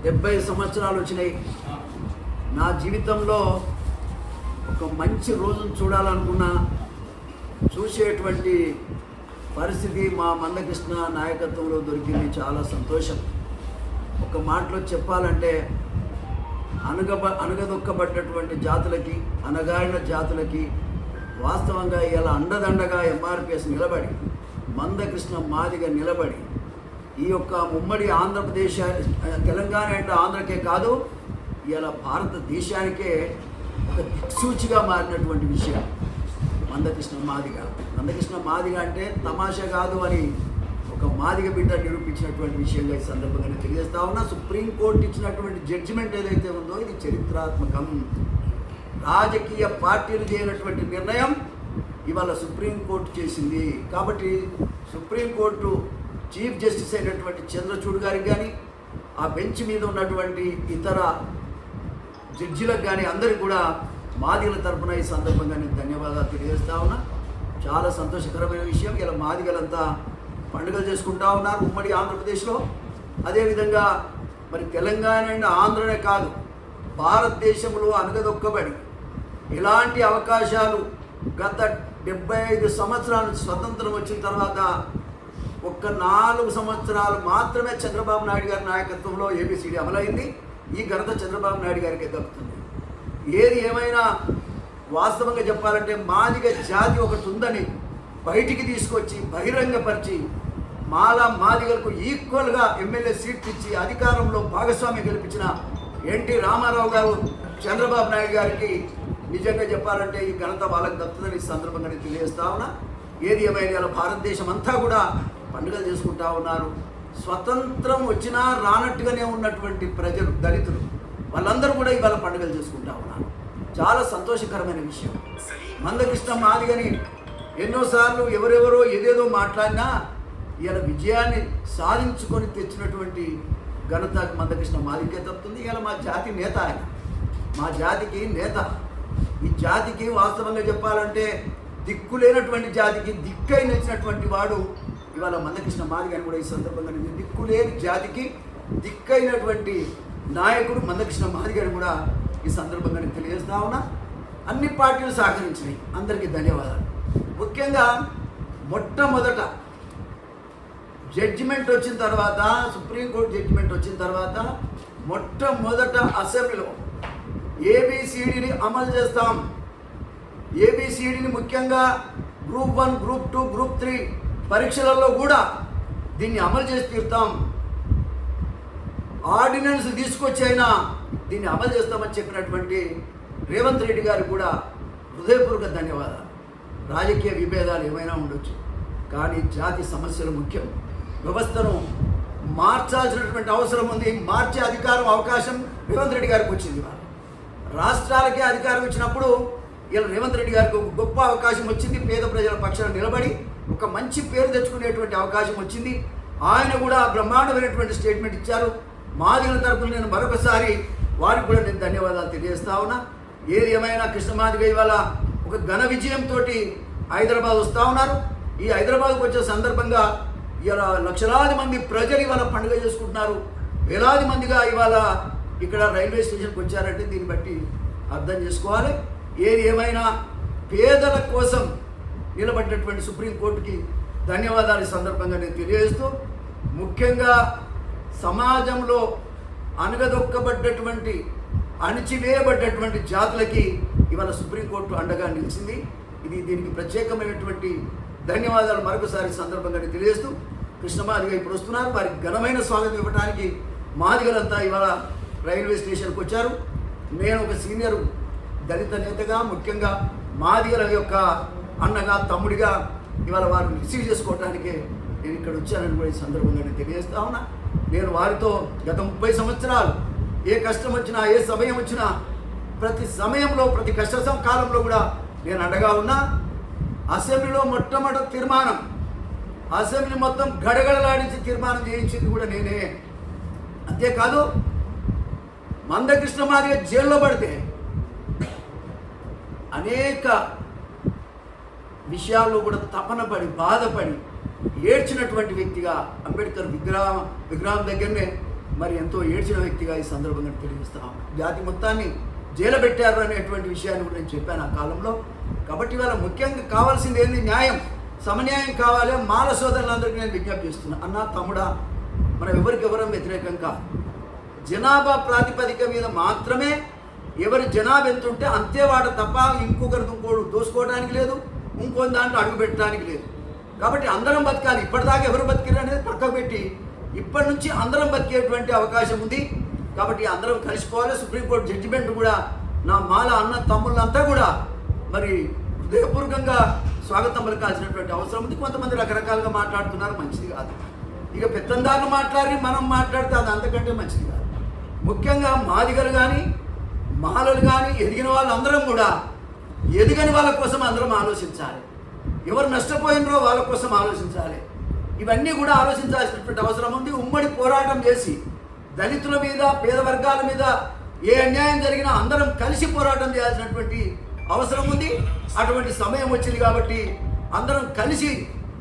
70 సంవత్సరాలు వచ్చినాయి. నా జీవితంలో ఒక మంచి రోజును చూడాలనుకున్నా చూసేటువంటి పరిస్థితి మా మందకృష్ణ నాయకత్వంలో దొరికింది. చాలా సంతోషం. ఒక మాటలో చెప్పాలంటే అణగదొక్కబడ్డటువంటి జాతులకి, అణగారిన జాతులకి వాస్తవంగా ఇలా అండదండగా ఎంఆర్పిఎస్ నిలబడి, మందకృష్ణ మాదిగ నిలబడి ఈ యొక్క ఉమ్మడి ఆంధ్రప్రదేశ్, తెలంగాణ అంటే ఆంధ్రకే కాదు, ఇలా భారతదేశానికే ఒక దిక్సూచిగా మారినటువంటి విషయం మందకృష్ణ మాదిగ. మందకృష్ణ మాదిగ అంటే తమాషా కాదు అని ఒక మాదిగ బిడ్డ నిరూపించినటువంటి విషయంగా ఈ సందర్భంగా తెలియజేస్తా ఉన్నా. సుప్రీంకోర్టు ఇచ్చినటువంటి జడ్జిమెంట్ ఏదైతే ఉందో ఇది చరిత్రాత్మకం. రాజకీయ పార్టీలు చేయనటువంటి నిర్ణయం ఇవాళ సుప్రీంకోర్టు చేసింది. కాబట్టి సుప్రీంకోర్టు చీఫ్ జస్టిస్ అయినటువంటి చంద్రచూడ్ గారికి కానీ, ఆ బెంచ్ మీద ఉన్నటువంటి ఇతర జడ్జిలకు కానీ అందరికీ కూడా మాదిగల తరఫున ఈ సందర్భంగా నేను ధన్యవాదాలు తెలియజేస్తా ఉన్నా. చాలా సంతోషకరమైన విషయం. ఇలా మాదిగలంతా పండుగలు చేసుకుంటా ఉన్నారు ఉమ్మడి ఆంధ్రప్రదేశ్లో. అదేవిధంగా మరి తెలంగాణ అండ్ ఆంధ్రనే కాదు, భారతదేశంలో అణగదొక్కబడి ఇలాంటి అవకాశాలు గత 75 సంవత్సరాల నుంచి స్వతంత్రం వచ్చిన తర్వాత ఒక్క 4 సంవత్సరాలు మాత్రమే చంద్రబాబు నాయుడు గారి నాయకత్వంలో ఏబిసిడి అమలైంది. ఈ ఘనత చంద్రబాబు నాయుడు గారికి దక్కుతుంది. ఏది ఏమైనా వాస్తవంగా చెప్పాలంటే మాదిగ జాతి ఒకటి ఉందని బయటికి తీసుకొచ్చి బహిరంగపరిచి మాదిగలకు ఈక్వల్గా ఎమ్మెల్యే సీట్లు ఇచ్చి అధికారంలో భాగస్వామ్యం కల్పించిన ఎన్టీ రామారావు గారు, చంద్రబాబు నాయుడు గారికి నిజంగా చెప్పాలంటే ఈ ఘనత వాళ్ళకి దక్కుతుందని ఈ సందర్భంగా నేను తెలియజేస్తా ఉన్నా. ఏది ఏమైనా ఇలా భారతదేశం అంతా కూడా పండుగలు చేసుకుంటా ఉన్నారు. స్వతంత్రం వచ్చినా రానట్టుగానే ఉన్నటువంటి ప్రజలు, దళితులు, వాళ్ళందరూ కూడా ఇవాళ పండుగలు చేసుకుంటా ఉన్నారు. చాలా సంతోషకరమైన విషయం. మందకృష్ణ మాదిగని ఎన్నోసార్లు ఎవరెవరో ఏదేదో మాట్లాడినా ఇలా విజయాన్ని సాధించుకొని తెచ్చినటువంటి ఘనత మందకృష్ణ మాదిగకే తప్పుతుంది. ఇలా మా జాతి నేత ఆయన, మా జాతికి నేత. ఈ జాతికి వాస్తవంగా చెప్పాలంటే దిక్కులేనటువంటి జాతికి దిక్కై నిలిచినటువంటి వాడు ఇవాళ మందకృష్ణ మాదిగ అని కూడా ఈ సందర్భంగా దిక్కులేని జాతికి దిక్కైనటువంటి నాయకుడు మందకృష్ణ మాదిగ అని కూడా ఈ సందర్భంగా నేను తెలియజేస్తా ఉన్నా. అన్ని పార్టీలు సహకరించినాయి. అందరికీ ధన్యవాదాలు. ముఖ్యంగా మొట్టమొదట జడ్జిమెంట్ వచ్చిన తర్వాత, సుప్రీంకోర్టు జడ్జిమెంట్ వచ్చిన తర్వాత మొట్టమొదట అసెంబ్లీలో ఏబిసిడిని అమలు చేస్తాం. ఏబిసిడిని ముఖ్యంగా గ్రూప్ 1, గ్రూప్ 2, గ్రూప్ 3 పరీక్షలలో కూడా దీన్ని అమలు చేసి తీరుతాం. ఆర్డినెన్స్ తీసుకొచ్చి అయినా దీన్ని అమలు చేస్తామని చెప్పినటువంటి రేవంత్ రెడ్డి గారికి కూడా హృదయపూర్వక ధన్యవాదాలు. రాజకీయ విభేదాలు ఏమైనా ఉండొచ్చు, కానీ జాతి సమస్యలు ముఖ్యం. వ్యవస్థను మార్చాల్సినటువంటి అవసరం ఉంది. మార్చే అధికారం, అవకాశం రేవంత్ రెడ్డి గారికి వచ్చింది. రాష్ట్రాలకే అధికారం ఇచ్చినప్పుడు ఇలా రేవంత్ రెడ్డి గారికి ఒక గొప్ప అవకాశం వచ్చింది. పేద ప్రజల పక్షాన నిలబడి ఒక మంచి పేరు తెచ్చుకునేటువంటి అవకాశం వచ్చింది. ఆయన కూడా బ్రహ్మాండమైనటువంటి స్టేట్మెంట్ ఇచ్చారు. మాదిగల తరపున నేను మరొకసారి వారికి కూడా నేను ధన్యవాదాలు తెలియజేస్తా ఉన్నా. ఏది ఏమైనా కృష్ణ మాదిగ ఇవాళ ఒక ఘన విజయంతో హైదరాబాద్ వస్తూ ఉన్నారు. ఈ హైదరాబాద్కు వచ్చే సందర్భంగా ఇలా లక్షలాది మంది ప్రజలు ఇవాళ పండుగ చేసుకుంటున్నారు. వేలాది మందిగా ఇవాళ ఇక్కడ రైల్వే స్టేషన్కి వచ్చారంటే దీన్ని బట్టి అర్థం చేసుకోవాలి. ఏది ఏమైనా పేదల కోసం నిలబడినటువంటి సుప్రీంకోర్టుకి ధన్యవాదాలు ఈ సందర్భంగా నేను తెలియజేస్తూ, ముఖ్యంగా సమాజంలో అణగదొక్కబడ్డటువంటి, అణిచివేయబడ్డటువంటి జాతులకి ఇవాళ సుప్రీంకోర్టు అండగా నిలిచింది. దీనికి ప్రత్యేకమైనటువంటి ధన్యవాదాలు మరొకసారి సందర్భంగా నేను తెలియజేస్తూ, కృష్ణమాదిగ ఇప్పుడు వస్తున్నారు. వారికి ఘనమైన స్వాగతం ఇవ్వడానికి మాదిగలంతా ఇవాళ రైల్వే స్టేషన్కి వచ్చారు. నేను ఒక సీనియర్ దళిత నేతగా, ముఖ్యంగా మాదిగల యొక్క అన్నగా, తమ్ముడిగా ఇవాళ వారిని రిసీవ్ చేసుకోవడానికే నేను ఇక్కడ వచ్చానని కూడా ఈ సందర్భంగా నేను తెలియజేస్తా ఉన్నా. నేను వారితో గత 30 సంవత్సరాలు ఏ కష్టం వచ్చినా, ఏ సమయం వచ్చినా, ప్రతి సమయంలో, ప్రతి కష్ట కాలంలో కూడా నేను అండగా ఉన్నా. అసెంబ్లీలో మొట్టమొదటి తీర్మానం, అసెంబ్లీ మొత్తం గడగడలాడించి తీర్మానం చేయించింది కూడా నేనే. అంతేకాదు, మందకృష్ణ మాదిగ జైల్లో పడితే అనేక విషయాల్లో కూడా తపన పడి, బాధపడి, ఏడ్చినటువంటి వ్యక్తిగా అంబేద్కర్ విగ్రహం దగ్గరనే మరి ఎంతో ఏడ్చిన వ్యక్తిగా ఈ సందర్భంగా తెలియజేస్తాం. జాతి మొత్తాన్ని జైలు పెట్టారు అనేటువంటి విషయాన్ని కూడా నేను చెప్పాను ఆ కాలంలో. కాబట్టి ఇవాళ ముఖ్యంగా కావాల్సింది ఏంది? న్యాయం, సమన్యాయం కావాలి. మాల సోదరులందరికీ నేను విజ్ఞప్తి చేస్తున్నాను. అన్న, తమ్ముడా, మనం ఎవరికెవరం వ్యతిరేకం కాదు. జనాభా ప్రాతిపదిక మీద మాత్రమే ఎవరి జనాభా ఎంత ఉంటే అంతే వాట తప్ప ఇంకోడు దోసుకోవడానికి లేదు, ఇంకో దాంట్లో అడుగు పెట్టడానికి లేదు. కాబట్టి అందరం బతకాలి. ఇప్పటిదాకా ఎవరు బతికారు అనేది పక్కకు పెట్టి ఇప్పటి నుంచి అందరం బతికేటువంటి అవకాశం ఉంది. కాబట్టి అందరం కలిసిపోవాలి. సుప్రీంకోర్టు జడ్జిమెంట్ కూడా నా మాల అన్న తమ్ముళ్ళంతా కూడా మరి హృదయపూర్వకంగా స్వాగతం పలకాల్సినటువంటి అవసరం ఉంది. కొంతమంది రకరకాలుగా మాట్లాడుతున్నారు, మంచిది కాదు. ఇక పెత్తందారులు మాట్లాడి మనం మాట్లాడితే అది అంతకంటే మంచిది కాదు. ముఖ్యంగా మాదిగలు కానీ మాలలు కానీ ఎదిగిన వాళ్ళందరం కూడా ఎదిగని వాళ్ళ కోసం అందరం ఆలోచించాలి. ఎవరు నష్టపోయినరో వాళ్ళ కోసం ఆలోచించాలి. ఇవన్నీ కూడా ఆలోచించాల్సినటువంటి అవసరం ఉంది. ఉమ్మడి పోరాటం చేసి దళితుల మీద, పేద వర్గాల మీద ఏ అన్యాయం జరిగినా అందరం కలిసి పోరాటం చేయాల్సినటువంటి అవసరం ఉంది. అటువంటి సమయం వచ్చింది కాబట్టి అందరం కలిసి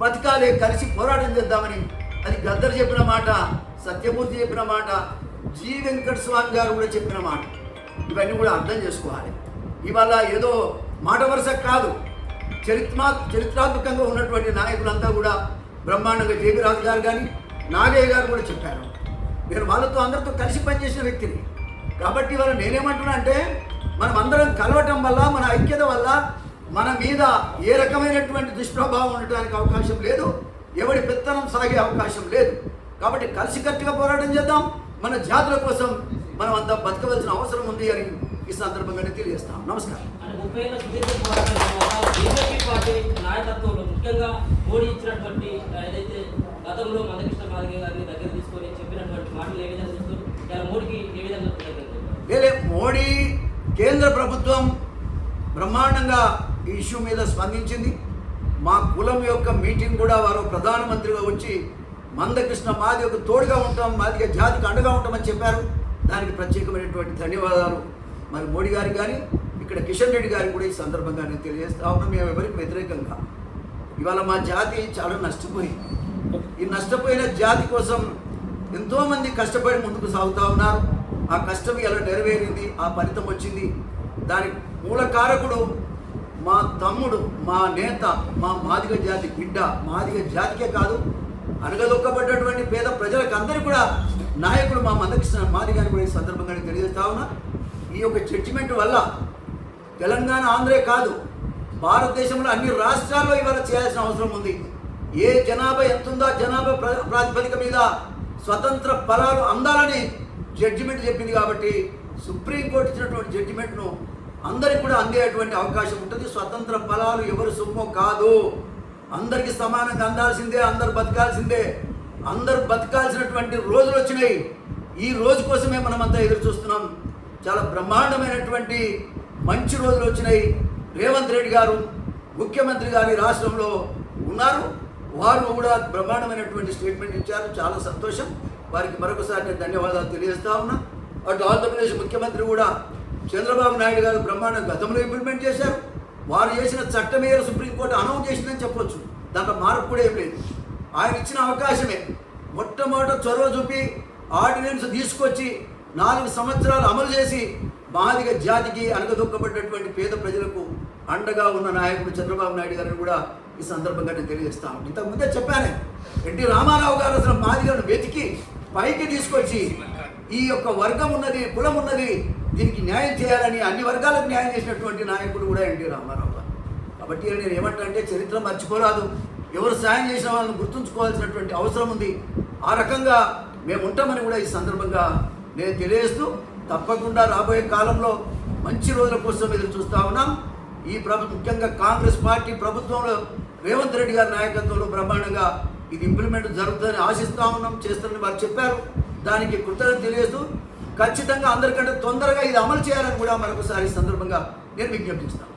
బతకాలి, కలిసి పోరాటం చేద్దామని అది గద్దర్ చెప్పిన మాట, సత్యమూర్తి చెప్పిన మాట, జి వెంకట స్వామి గారు కూడా చెప్పిన మాట. ఇవన్నీ కూడా అర్థం చేసుకోవాలి. ఇవాళ ఏదో మాట వరుస కాదు, చరిత్రాత్మకంగా ఉన్నటువంటి నాయకులంతా కూడా బ్రహ్మాండంగా జేబీ రాజు గారు కానీ నాగయ్య గారు కూడా చెప్పారు. నేను వాళ్ళతో అందరితో కలిసి పనిచేసిన వ్యక్తిని. కాబట్టి ఇవాళ నేనేమంటున్నా అంటే మనం అందరం కలవటం వల్ల, మన ఐక్యత వల్ల మన మీద ఏ రకమైనటువంటి దుష్ప్రభావం ఉండటానికి అవకాశం లేదు, ఎవడి పెత్తనం సాగే అవకాశం లేదు. కాబట్టి కలిసికట్టుగా పోరాటం చేద్దాం. మన జాతుల కోసం మనం అంతా బతకవలసిన అవసరం ఉంది అని ఈ సందర్భంగానే తెలియజేస్తాం. నమస్కారం. బీజేపీ పార్టీ నాయకత్వంలో ముఖ్యంగా మోడీ ఇచ్చినటువంటి ఏదైతే గతంలో మందకృష్ణ మాదిగ గారిని దగ్గర తీసుకొని చెప్పినటువంటి మాటలు ఏ విధంగా చూస్తారు? మోడీకి ఏ విధంగా లేలే, మోడీ కేంద్ర ప్రభుత్వం బ్రహ్మాండంగా ఈ ఇష్యూ మీద స్పందించింది. మా కులం యొక్క మీటింగ్ కూడా వారు ప్రధానమంత్రిగా వచ్చి మందకృష్ణ మాదిగకు తోడుగా ఉంటాం, మాదిగ జాతికి అండగా ఉంటామని చెప్పారు. దానికి ప్రత్యేకమైనటువంటి ధన్యవాదాలు మరి మోడీ గారికి కానీ ఇక్కడ కిషన్ రెడ్డి గారికి కూడా ఈ సందర్భంగా నేను తెలియజేస్తా ఉన్నాం. మేము ఎవరికి వ్యతిరేకంగా ఇవాళ మా జాతి చాలా నష్టపోయింది. ఈ నష్టపోయిన జాతి కోసం ఎంతోమంది కష్టపడి ముందుకు సాగుతూ ఉన్నారు. ఆ కష్టం ఎలా నెరవేరింది, ఆ ఫలితం వచ్చింది. దానికి మూల కారకుడు మా తమ్ముడు, మా నేత, మా మాదిగ జాతి బిడ్డ. మాదిగ జాతికే కాదు, అనగదొక్కబడ్డటువంటి పేద ప్రజలకు అందరికీ కూడా నాయకుడు మా మందకృష్ణ మాదిగాని కూడా ఈ సందర్భంగా తెలియజేస్తా ఉన్నా. ఈ యొక్క జడ్జిమెంట్ వల్ల తెలంగాణ, ఆంధ్రే కాదు, భారతదేశంలో అన్ని రాష్ట్రాల్లో ఇవాళ చేయాల్సిన అవసరం ఉంది. ఏ జనాభా ఎంతుందో జనాభా ప్రాతిపదిక మీద స్వతంత్ర ఫలాలు అందాలని జడ్జిమెంట్ చెప్పింది. కాబట్టి సుప్రీంకోర్టు ఇచ్చినటువంటి జడ్జిమెంట్ను అందరికి కూడా అందేటువంటి అవకాశం ఉంటుంది. స్వతంత్ర ఫలాలు ఎవరు సొమ్ము కాదు, అందరికీ సమానంగా అందాల్సిందే, అందరు బతకాల్సిందే. అందరు బతకాల్సినటువంటి రోజులు వచ్చినాయి. ఈ రోజు కోసమే మనమంతా ఎదురు చూస్తున్నాం. చాలా బ్రహ్మాండమైనటువంటి మంచి రోజులు వచ్చినాయి. రేవంత్ రెడ్డి గారు ముఖ్యమంత్రి గారి రాష్ట్రంలో ఉన్నారు. వారు కూడా బ్రహ్మాండమైనటువంటి స్టేట్మెంట్ ఇచ్చారు. చాలా సంతోషం. వారికి మరొకసారి నేను ధన్యవాదాలు తెలియజేస్తా ఉన్నా. అటు ఆంధ్రప్రదేశ్ ముఖ్యమంత్రి కూడా చంద్రబాబు నాయుడు గారు బ్రహ్మాండం గతంలో ఇంప్లిమెంట్ చేశారు. వారు చేసిన చట్టమే సుప్రీంకోర్టు అనౌన్స్ చేసిందని చెప్పొచ్చు. దాంట్లో మార్పు కూడా ఏం లేదు. ఆయన ఇచ్చిన అవకాశమే. మొట్టమొదట చొరవ చూపి ఆర్డినెన్స్ తీసుకొచ్చి 4 సంవత్సరాలు అమలు చేసి మాదిగ జాతికి అనగదొక్కబడ్డటువంటి పేద ప్రజలకు అండగా ఉన్న నాయకుడు చంద్రబాబు నాయుడు గారిని కూడా ఈ సందర్భంగా నేను తెలియజేస్తాను. ఇంతకుముందే చెప్పానే, ఎన్టీ రామారావు గారు అసలు మాదిగలను వెతికి పైకి తీసుకొచ్చి ఈ యొక్క వర్గం ఉన్నది, కులం ఉన్నది, దీనికి న్యాయం చేయాలని అన్ని వర్గాలకు న్యాయం చేసినటువంటి నాయకుడు కూడా ఎన్టీ రామారావు గారు. కాబట్టి నేను ఏమంటానంటే చరిత్ర మర్చిపోరాదు. ఎవరు సాయం చేసిన వాళ్ళని గుర్తుంచుకోవాల్సినటువంటి అవసరం ఉంది. ఆ రకంగా మేము ఉంటామని కూడా ఈ సందర్భంగా నేను తెలియజేస్తూ, తప్పకుండా రాబోయే కాలంలో మంచి రోజుల కోసం ఎదురు చూస్తూ ఉన్నాం. ఈ ముఖ్యంగా కాంగ్రెస్ పార్టీ ప్రభుత్వంలో రేవంత్ రెడ్డి గారి నాయకత్వంలో బ్రహ్మాండంగా ఇది ఇంప్లిమెంట్ జరుగుతుందని ఆశిస్తూ ఉన్నాం. చేస్తారని వారు చెప్పారు. దానికి కృతజ్ఞత తెలియజేస్తూ ఖచ్చితంగా అందరికంటే తొందరగా ఇది అమలు చేయాలని కూడా మరొకసారి సందర్భంగా నేను విజ్ఞప్తిస్తాను.